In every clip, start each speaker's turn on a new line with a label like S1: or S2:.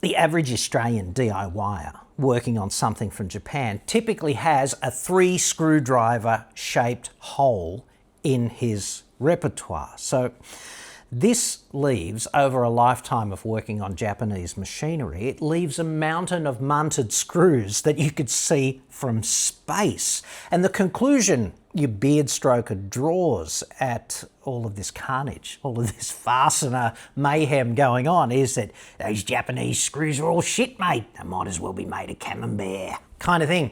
S1: The average Australian DIYer working on something from Japan typically has a 3-screwdriver shaped hole in his repertoire. So this leaves, over a lifetime of working on Japanese machinery, it leaves a mountain of munted screws that you could see from space. And the conclusion your beard stroker draws at all of this carnage, all of this fastener mayhem going on, is that those Japanese screws are all shit, mate. They might as well be made of camembert, kind of thing.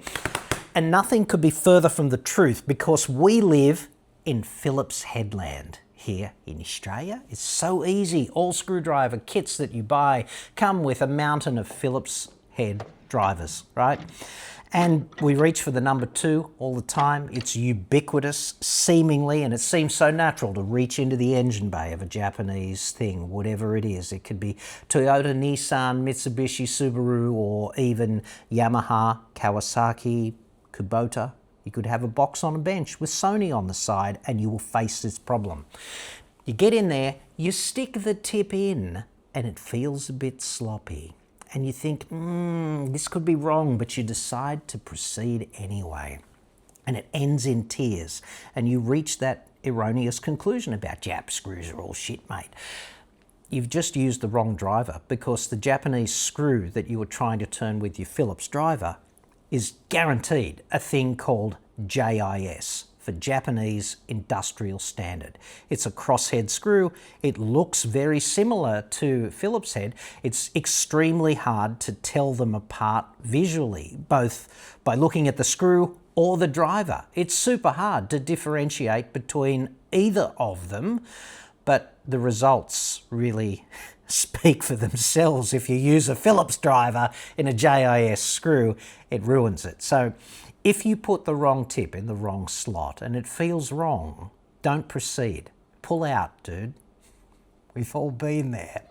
S1: And nothing could be further from the truth, because we live in Phillips headland here in Australia. It's so easy. All screwdriver kits that you buy come with a mountain of Phillips head drivers, right? And we reach for the number 2 all the time. It's ubiquitous, seemingly, and it seems so natural to reach into the engine bay of a Japanese thing, whatever it is. It could be Toyota, Nissan, Mitsubishi, Subaru, or even Yamaha, Kawasaki, Kubota. You could have a box on a bench with Sony on the side and you will face this problem. You get in there, you stick the tip in and it feels a bit sloppy. And you think, this could be wrong, but you decide to proceed anyway. And it ends in tears. And you reach that erroneous conclusion about Jap screws are all shit, mate. You've just used the wrong driver, because the Japanese screw that you were trying to turn with your Phillips driver is guaranteed a thing called JIS, for Japanese Industrial Standard. It's a crosshead screw. It looks very similar to Phillips head. It's extremely hard to tell them apart visually, both by looking at the screw or the driver. It's super hard to differentiate between either of them, but the results really speak for themselves. If you use a Phillips driver in a JIS screw, it ruins it. So if you put the wrong tip in the wrong slot and it feels wrong, don't proceed. Pull out, dude. We've all been there.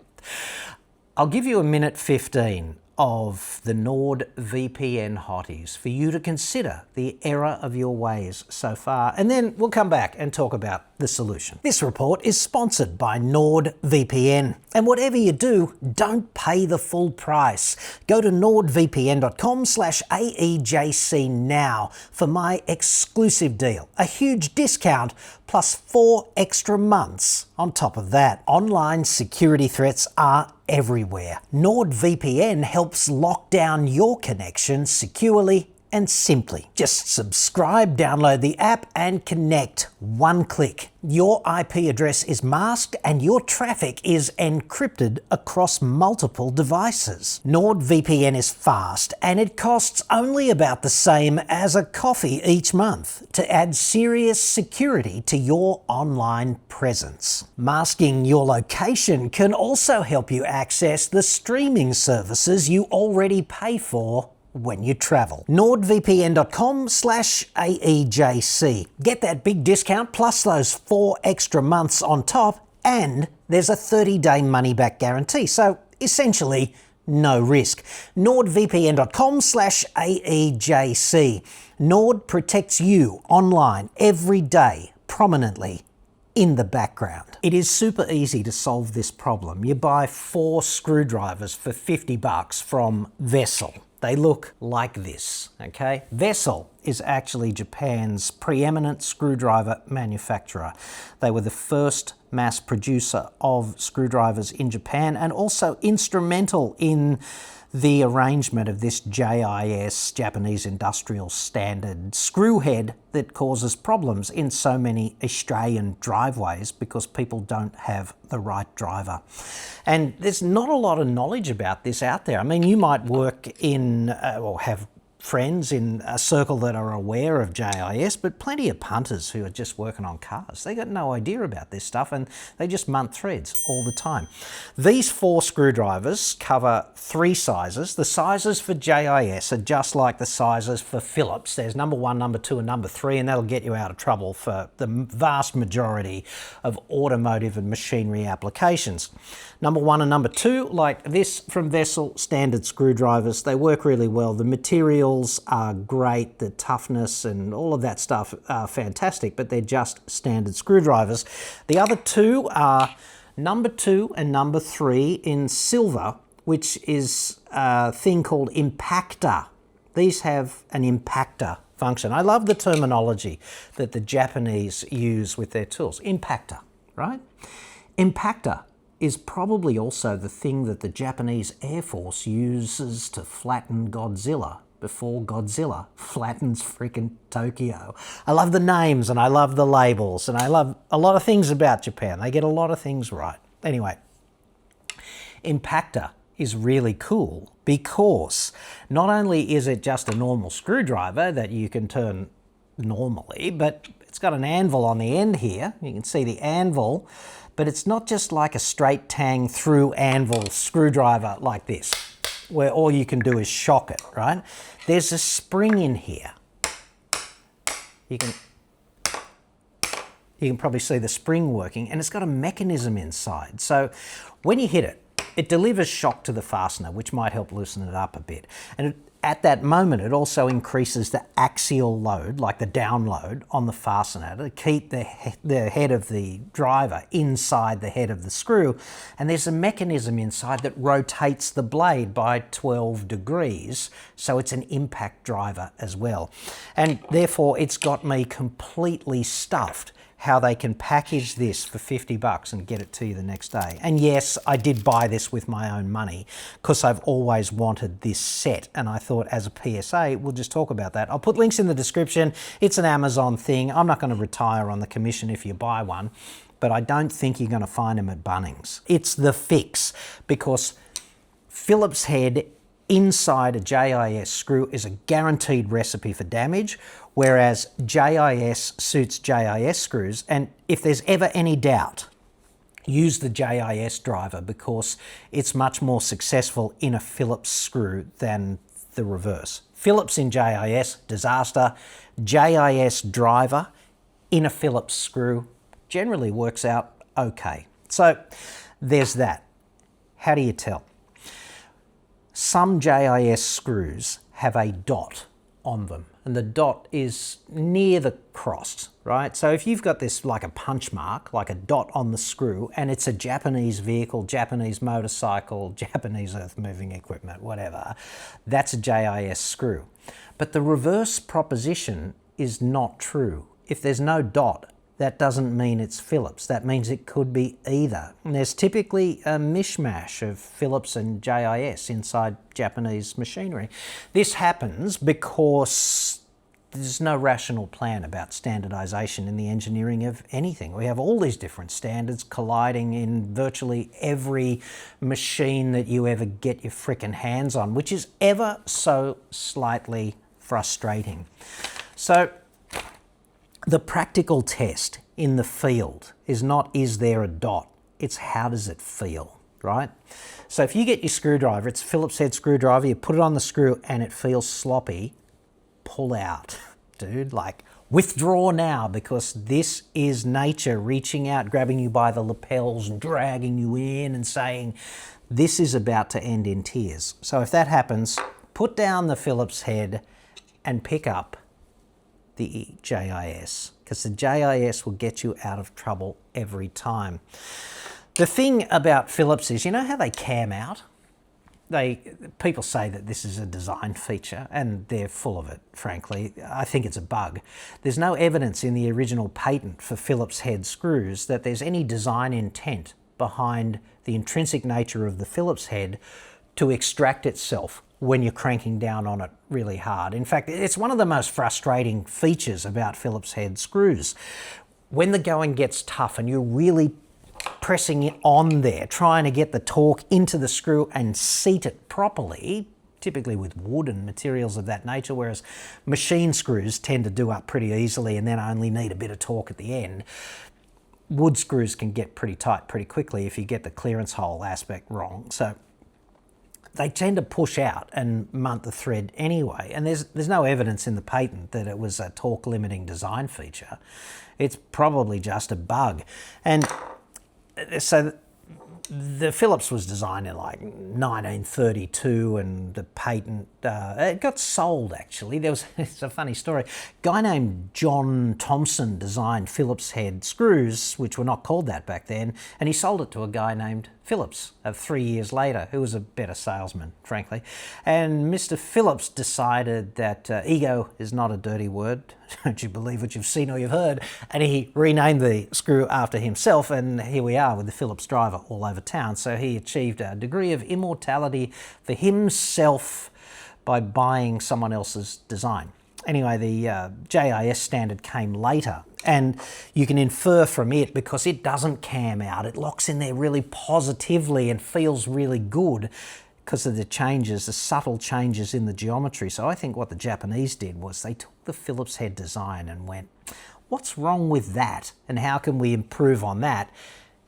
S1: I'll give you a minute 15 of the NordVPN hotties for you to consider the error of your ways so far, and then we'll come back and talk about the solution. This report is sponsored by NordVPN, and whatever you do, don't pay the full price. Go to nordvpn.com/AEJC now for my exclusive deal, a huge discount plus 4 extra months on top of that. Online security threats are everywhere. NordVPN helps lock down your connection securely and simply. Just subscribe, download the app and connect. One click. Your IP address is masked and your traffic is encrypted across multiple devices. NordVPN is fast and it costs only about the same as a coffee each month to add serious security to your online presence. Masking your location can also help you access the streaming services you already pay for when you travel. nordvpn.com/AEJC. Get that big discount plus those 4 extra months on top, and there's a 30-day money-back guarantee. So essentially, no risk. nordvpn.com/AEJC. Nord protects you online every day, prominently in the background. It is super easy to solve this problem. You buy 4 screwdrivers for $50 from Vessel. They look like this, okay? Vessel is actually Japan's preeminent screwdriver manufacturer. They were the first mass producer of screwdrivers in Japan and also instrumental in the arrangement of this JIS, Japanese Industrial Standard screw head that causes problems in so many Australian driveways because people don't have the right driver. And there's not a lot of knowledge about this out there. I mean, you might work in or have friends in a circle that are aware of JIS, but plenty of punters who are just working on cars. They got no idea about this stuff and they just munt threads all the time. These 4 screwdrivers cover 3 sizes. The sizes for JIS are just like the sizes for Phillips. There's number 1, number 2 and number 3, and that'll get you out of trouble for the vast majority of automotive and machinery applications. Number 1 and number 2, like this from Vessel, standard screwdrivers. They work really well. The materials are great, the toughness and all of that stuff are fantastic, but they're just standard screwdrivers. The other 2 are number 2 and number 3 in silver which is a thing called impactor. These have an impactor function. I love the terminology that the Japanese use with their tools. Impactor, right? Impactor is probably also the thing that the Japanese Air Force uses to flatten Godzilla before Godzilla flattens freaking Tokyo. I love the names and I love the labels and I love a lot of things about Japan. They get a lot of things right. Anyway, impactor is really cool because not only is it just a normal screwdriver that you can turn normally, but it's got an anvil on the end here. You can see the anvil, but it's not just like a straight tang through anvil screwdriver like this, where all you can do is shock it, right? There's a spring in here. You can probably see the spring working, and it's got a mechanism inside. So when you hit it, it delivers shock to the fastener, which might help loosen it up a bit. And at that moment, it also increases the axial load, like the down load, on the fastener to keep the head of the driver inside the head of the screw. And there's a mechanism inside that rotates the blade by 12 degrees, so it's an impact driver as well. And therefore, it's got me completely stuffed how they can package this for 50 bucks and get it to you the next day. And yes, I did buy this with my own money because I've always wanted this set, and I thought as a PSA, we'll just talk about that. I'll put links in the description. It's an Amazon thing. I'm not going to retire on the commission if you buy one, but I don't think you're going to find them at Bunnings. It's the fix because Phillips head inside a JIS screw is a guaranteed recipe for damage, whereas JIS suits JIS screws. And if there's ever any doubt, use the JIS driver because it's much more successful in a Phillips screw than the reverse. Phillips in JIS, disaster. JIS driver in a Phillips screw generally works out okay. So there's that. How do you tell? Some JIS screws have a dot on them, and the dot is near the cross, right? So if you've got this like a punch mark, like a dot on the screw, and it's a Japanese vehicle, Japanese motorcycle, Japanese earth-moving equipment, whatever, that's a JIS screw. But the reverse proposition is not true. If there's no dot, that doesn't mean it's Phillips. That means it could be either. And there's typically a mishmash of Phillips and JIS inside Japanese machinery. This happens because there's no rational plan about standardization in the engineering of anything. We have all these different standards colliding in virtually every machine that you ever get your frickin' hands on, which is ever so slightly frustrating. So the practical test in the field is not, is there a dot? It's how does it feel, right? So if you get your screwdriver, it's a Phillips head screwdriver, you put it on the screw and it feels sloppy, pull out, dude. Like, withdraw now, because this is nature reaching out, grabbing you by the lapels, dragging you in and saying, this is about to end in tears. So if that happens, put down the Phillips head and pick up the JIS, because the JIS will get you out of trouble every time. The thing about Phillips is, you know how they cam out? People say that this is a design feature, and they're full of it, frankly. I think it's a bug. There's no evidence in the original patent for Phillips head screws that there's any design intent behind the intrinsic nature of the Phillips head to extract itself when you're cranking down on it really hard. In fact, it's one of the most frustrating features about Phillips head screws. When the going gets tough and you're really pressing it on there, trying to get the torque into the screw and seat it properly, typically with wood and materials of that nature, whereas machine screws tend to do up pretty easily and then only need a bit of torque at the end. Wood screws can get pretty tight pretty quickly if you get the clearance hole aspect wrong. So they tend to push out and munt the thread anyway. And there's no evidence in the patent that it was a torque limiting design feature. It's probably just a bug. And so the Phillips was designed in like 1932, and the patent, it got sold actually. It's a funny story. A guy named John Thompson designed Phillips head screws, which were not called that back then, and he sold it to a guy named Phillips of 3 years later, who was a better salesman, frankly. And Mr. Phillips decided that ego is not a dirty word. Don't you believe what you've seen or you've heard? And he renamed the screw after himself, and here we are with the Phillips driver all over town. So he achieved a degree of immortality for himself by buying someone else's design. Anyway, the JIS standard came later, and you can infer from it, because it doesn't cam out, it locks in there really positively and feels really good because of the changes, the subtle changes in the geometry. So I think what the Japanese did was they took the Phillips head design and went, what's wrong with that? And how can we improve on that?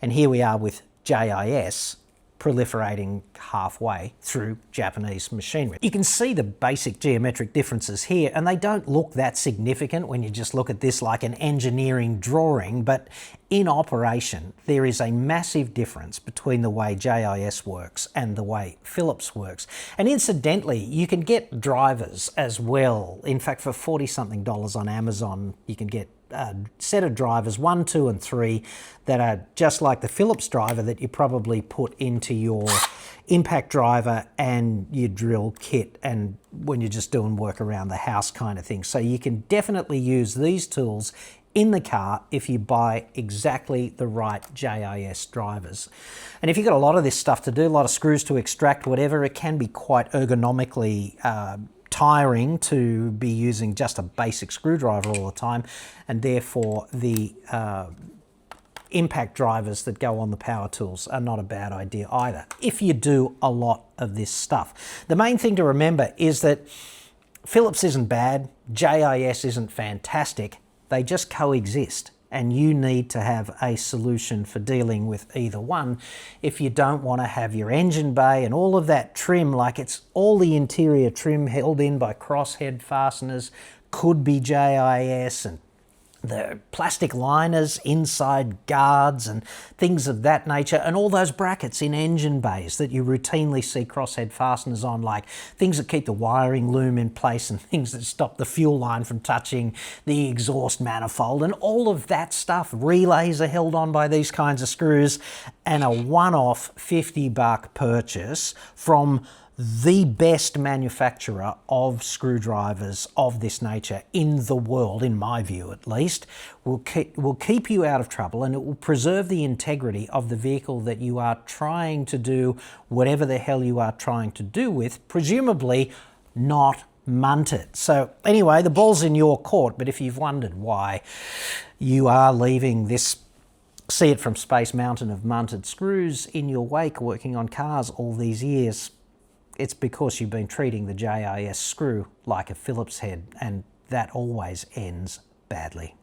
S1: And here we are with JIS proliferating halfway through Japanese machinery. You can see the basic geometric differences here, and they don't look that significant when you just look at this like an engineering drawing, but in operation there is a massive difference between the way JIS works and the way Phillips works. And incidentally, you can get drivers as well. In fact, for $40-something on Amazon, you can get a set of drivers, 1, 2 and 3, that are just like the Phillips driver that you probably put into your impact driver and your drill kit, and when you're just doing work around the house kind of thing. So you can definitely use these tools in the car if you buy exactly the right JIS drivers. And if you've got a lot of this stuff to do, a lot of screws to extract, whatever, it can be quite ergonomically tiring to be using just a basic screwdriver all the time, and therefore the impact drivers that go on the power tools are not a bad idea either, if you do a lot of this stuff. The main thing to remember is that Phillips isn't bad, JIS isn't fantastic, they just coexist. And you need to have a solution for dealing with either one if you don't want to have your engine bay and all of that trim, like it's all the interior trim held in by crosshead fasteners, could be JIS, and the plastic liners inside guards and things of that nature, and all those brackets in engine bays that you routinely see crosshead fasteners on, like things that keep the wiring loom in place and things that stop the fuel line from touching the exhaust manifold, and all of that stuff. Relays are held on by these kinds of screws, and a one-off $50 purchase from the best manufacturer of screwdrivers of this nature in the world, in my view at least, will keep you out of trouble, and it will preserve the integrity of the vehicle that you are trying to do whatever the hell you are trying to do with, presumably not munted. So anyway, the ball's in your court, but if you've wondered why you are leaving this see it from space mountain of munted screws in your wake working on cars all these years, it's because you've been treating the JIS screw like a Phillips head, and that always ends badly.